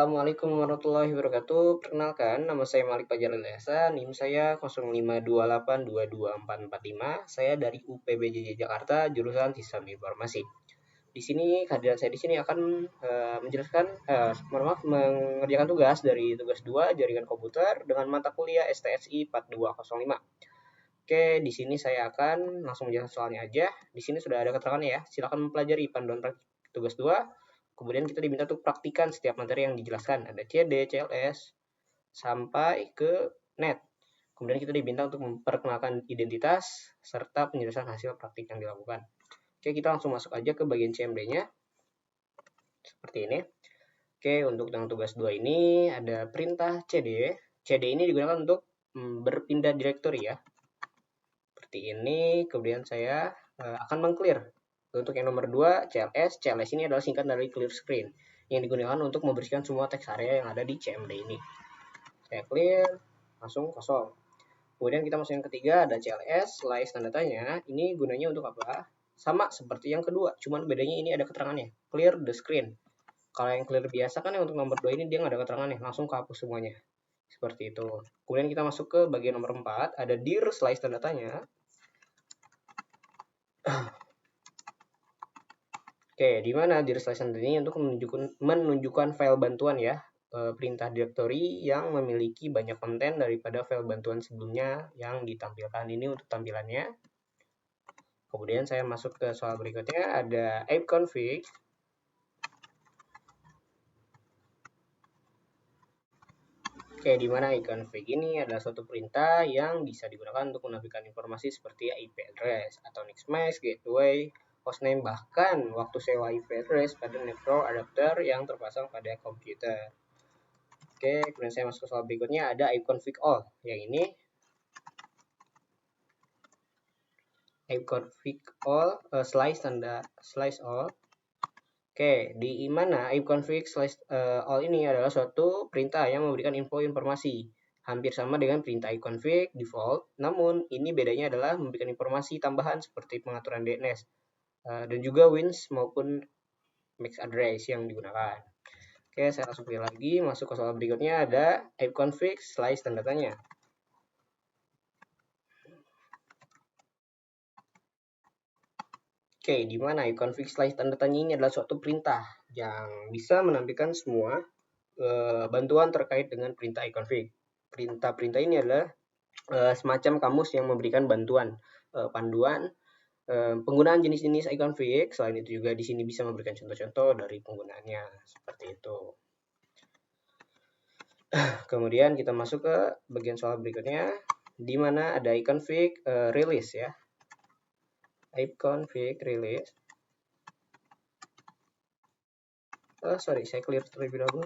Assalamualaikum warahmatullahi wabarakatuh. Perkenalkan, nama saya Malik Fajar Ilyasa, NIM saya 0528224445. Saya dari UPBJJ Jakarta, jurusan Sistem Informasi. Di sini kehadiran saya di sini akan mengerjakan tugas dari tugas 2 jaringan komputer dengan mata kuliah STSI 4205. Oke, di sini saya akan langsung menjelaskan soalnya aja. Di sini sudah ada keterangannya ya. Silakan mempelajari panduan tugas 2. Kemudian kita diminta untuk praktikan setiap materi yang dijelaskan. Ada CD, CLS, sampai ke net. Kemudian kita diminta untuk memperkenalkan identitas serta penjelasan hasil praktik yang dilakukan. Oke, kita langsung masuk aja ke bagian CMD-nya. Seperti ini. Oke, untuk yang tugas 2 ini ada perintah CD. CD ini digunakan untuk berpindah direktori ya. Seperti ini. Kemudian saya akan meng-clear. Untuk yang nomor 2, CLS. CLS ini adalah singkat dari clear screen yang digunakan untuk membersihkan semua teks area yang ada di CMD ini. Saya clear, langsung kosong. Kemudian kita masuk yang ketiga, ada CLS, slice tanda tanya. Ini gunanya untuk apa? Sama seperti yang kedua, cuman bedanya ini ada keterangannya. Clear the screen. Kalau yang clear biasa kan yang untuk nomor 2 ini dia nggak ada keterangannya, langsung kehapus semuanya. Seperti itu. Kemudian kita masuk ke bagian nomor 4, ada dir slice tanda tanya. Oke, di mana dir slice tanda tanya ini untuk menunjukkan file bantuan ya. Perintah directory yang memiliki banyak konten daripada file bantuan sebelumnya yang ditampilkan ini untuk tampilannya. Kemudian saya masuk ke soal berikutnya, ada ipconfig. Oke, di mana ipconfig ini adalah suatu perintah yang bisa digunakan untuk menampilkan informasi seperti IP address atau nextmask, gateway, hostname, bahkan waktu sewa IP address pada network adapter yang terpasang pada komputer. Oke, kemudian saya masuk ke soal berikutnya, ada ipconfig all. Yang ini ipconfig all slice all. Oke, di mana ipconfig all ini adalah suatu perintah yang memberikan informasi hampir sama dengan perintah ipconfig default, namun ini bedanya adalah memberikan informasi tambahan seperti pengaturan DNS dan juga WINS maupun MAC address yang digunakan. Oke, saya langsung pilih lagi, masuk ke soal berikutnya, ada ipconfig slice tanda tanya. Oke, di mana ipconfig slice tanda tanya ini adalah suatu perintah yang bisa menampilkan semua bantuan terkait dengan perintah ipconfig. Perintah-perintah ini adalah semacam kamus yang memberikan bantuan panduan penggunaan jenis-jenis ipconfig. Selain itu juga di sini bisa memberikan contoh-contoh dari penggunaannya seperti itu. Kemudian kita masuk ke bagian soal berikutnya, di mana ada ipconfig release ya. Ipconfig release. Saya clear terlebih dahulu.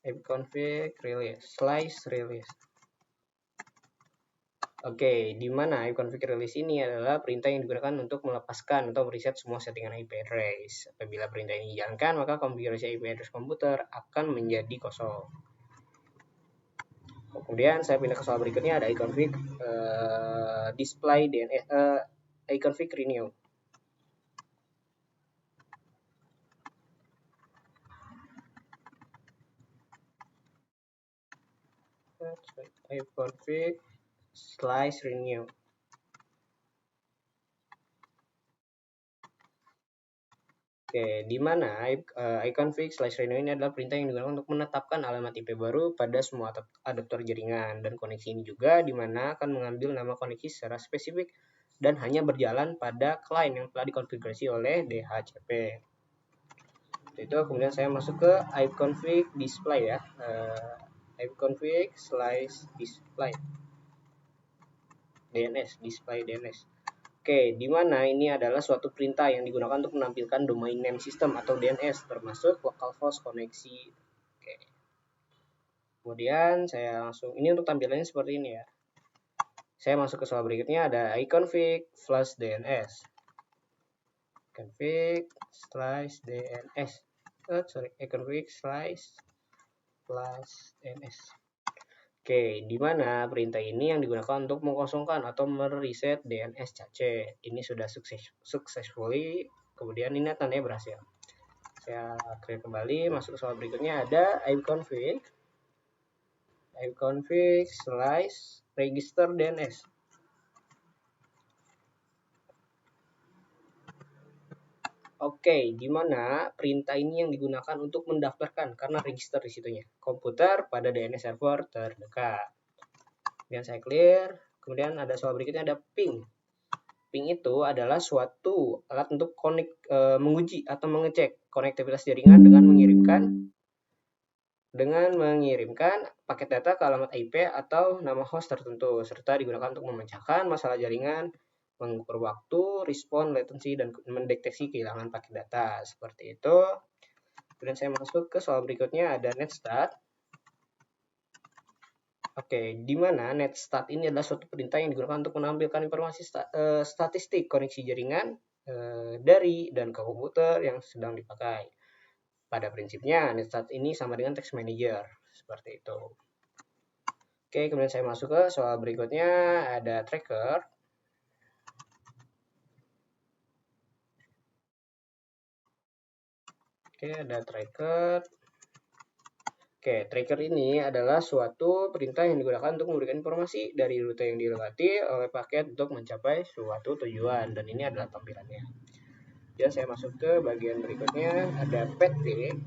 Ipconfig release, slice release. Oke, di mana ipconfig release ini adalah perintah yang digunakan untuk melepaskan atau mereset semua settingan IP address. Apabila perintah ini dijalankan, maka konfigurasi IP address komputer akan menjadi kosong. Kemudian saya pindah ke soal berikutnya, ada ipconfig display DNS, ipconfig renew. Ipconfig slice renew. Oke, di mana ipconfig slice renew ini adalah perintah yang digunakan untuk menetapkan alamat IP baru pada semua adaptor jaringan, dan koneksi ini juga di mana akan mengambil nama koneksi secara spesifik dan hanya berjalan pada client yang telah dikonfigurasi oleh DHCP. Itu kemudian saya masuk ke ipconfig display ya, ipconfig slice display DNS, display DNS. Oke, di mana ini adalah suatu perintah yang digunakan untuk menampilkan domain name system atau DNS, termasuk localhost koneksi. Oke. Kemudian saya langsung, ini untuk tampilannya seperti ini ya. Saya masuk ke soal berikutnya, ada ipconfig flash DNS. Config slash DNS. Ipconfig slash flash DNS. Oke, di mana perintah ini yang digunakan untuk mengosongkan atau mereset DNS cache. Ini sudah successfully, kemudian ini tandanya berhasil. Saya clear kembali, masuk ke soal berikutnya. Ada ipconfig slice register DNS. Oke, di mana perintah ini yang digunakan untuk mendaftarkan karena register di situnya komputer pada DNS server terdekat. Kemudian saya clear. Kemudian ada soal berikutnya, ada ping. Ping itu adalah suatu alat untuk menguji atau mengecek konektivitas jaringan dengan mengirimkan paket data ke alamat IP atau nama host tertentu, serta digunakan untuk memecahkan masalah jaringan, mengukur waktu, respon, latency, dan mendeteksi kehilangan paket data. Seperti itu. Kemudian saya masuk ke soal berikutnya, ada netstat. Oke, di mana netstat ini adalah suatu perintah yang digunakan untuk menampilkan informasi statistik koneksi jaringan dari dan ke komputer yang sedang dipakai. Pada prinsipnya, netstat ini sama dengan text manager. Seperti itu. Oke, kemudian saya masuk ke soal berikutnya, ada tracker. Oke, ada tracker. Oke, tracker ini adalah suatu perintah yang digunakan untuk memberikan informasi dari rute yang dilewati oleh paket untuk mencapai suatu tujuan, dan ini adalah tampilannya. Dan saya masuk ke bagian berikutnya, ada petpig.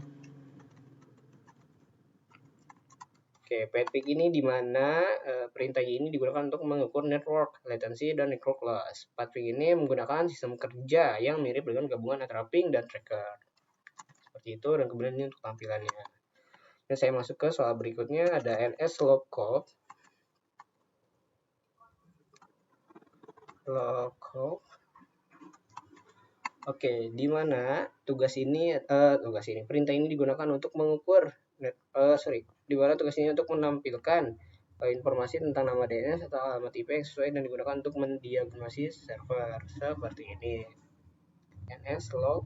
Oke, petpig ini di mana perintah ini digunakan untuk mengukur network latency dan network loss. Petpig ini menggunakan sistem kerja yang mirip dengan gabungan antara ping dan tracker. Seperti itu, dan kemudian ini untuk tampilannya. Dan saya masuk ke soal berikutnya, ada nslockup. Oke, di mana perintah ini digunakan untuk mengukur di mana tugas ini untuk menampilkan informasi tentang nama DNS atau alamat IP yang sesuai dan digunakan untuk mendiagnosis server seperti ini. nslog.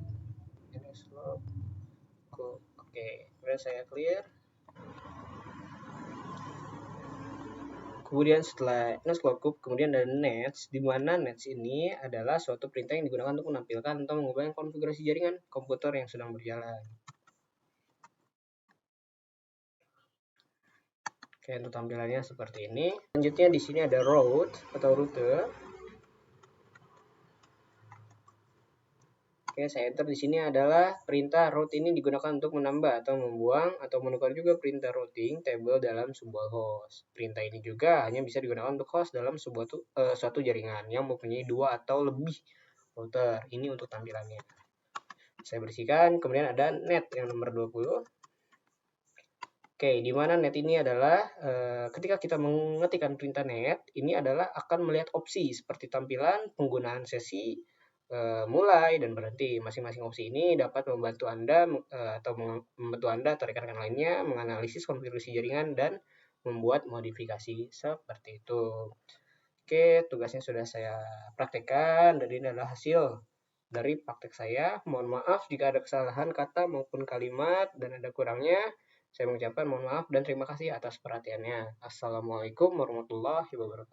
Oke, kemudian saya clear. Kemudian setelah nslockup, kemudian ada nets, di mana nets ini adalah suatu perintah yang digunakan untuk menampilkan atau mengubah konfigurasi jaringan komputer yang sedang berjalan. Oke, untuk tampilannya seperti ini. Selanjutnya di sini ada route atau rute. Oke, saya enter. Di sini adalah perintah route ini digunakan untuk menambah atau membuang atau menukar juga perintah routing table dalam sebuah host. Perintah ini juga hanya bisa digunakan untuk host dalam suatu jaringan yang mempunyai 2 atau lebih router. Ini untuk tampilannya. Saya bersihkan. Kemudian ada net yang nomor 20. Oke, di mana net ini adalah ketika kita mengetikkan perintah net, ini adalah akan melihat opsi seperti tampilan, penggunaan sesi, mulai dan berhenti. Masing-masing opsi ini dapat membantu Anda atau rekan-rekan lainnya menganalisis konfigurasi jaringan dan membuat modifikasi seperti itu. Oke, tugasnya sudah saya praktekkan dan ini adalah hasil dari praktek saya. Mohon maaf jika ada kesalahan kata maupun kalimat dan ada kurangnya. Saya mengucapkan mohon maaf dan terima kasih atas perhatiannya. Assalamualaikum warahmatullahi wabarakatuh.